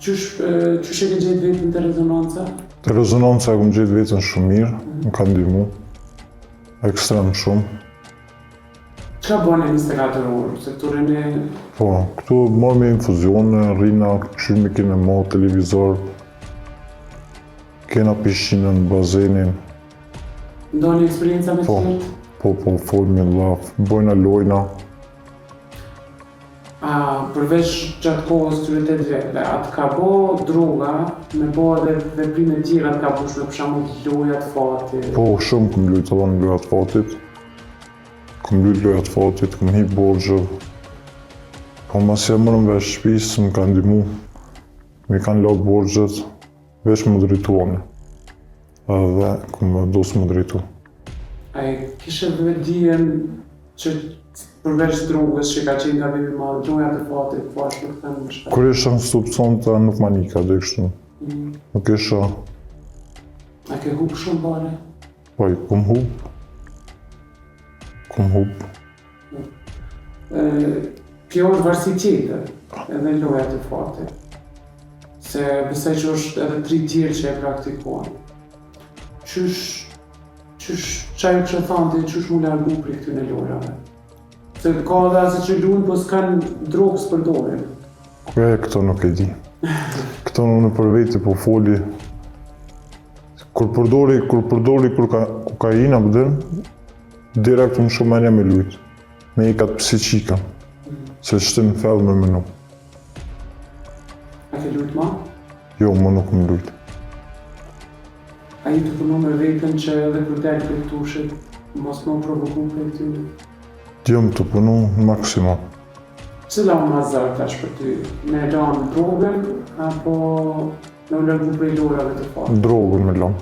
Qysh e ke gjetë vetën të rezonanca? Të rezonanca e kom gjetë vetën shumë mirë, më ka ndihmu, ekstrem shumë. Qa bane 24 orë? Se këtu rene... Po, këtu marrë me infuzione, rrina, qymi kene ma televizor, kena pishinën, bazenin. Ndoni eksperienca me Po, tjertë? po, folmi laf, bojna lojna. Përveç gjatë kohës këtyre 8 vetëve, atë ka bo droga, me bo edhe veprime tjera të ka bushme, për shembull lojat fatit. Po, shumë kom lujt edhe në lojat fatit. Kom lujt lojat fatit, kom hip borgjë. Po mas jam mërëm veç shpisë, më kanë ndihmu. Mi kanë lak borgjët, veç më drejtuani. Edhe kom dosë më drejtu. A e kishe dijen që përveç drogës që ka qenë gabim i madh, lojat e fatit, po ashtu të thënë në shpesh. Kur isha në subsonte nuk ma nika dhe kështu. Nuk isha... A ke hup shumë pare? Po, kom hup. Kom hup. Kjo është varësi tjetër, edhe lojat e fatit. Se besoj që është edhe 3 tjerë që e praktikuan. Qa ju kështë thanë të qysh mu largu për këtyne lojrave? Se ka dhe asë që lunë, po s'kan drogës përdorin. Këto nuk e di. Këto në për veti po foli. Kur përdori kokaina pëdër, direkt më shumë menja me lujt. Me i katë psiqika. Se shtim fellë me menu. A ke lujt ma? Jo, më nuk më lujt. A i të punu me vetën që edhe për delë për këtushit, mos më provoku për këtyre? Jam të punu në maksimum. Cila o ma zërë tash për ty? Me lanë drogën, apo me u largu prej lojrave të fatit? Drogën me lanë.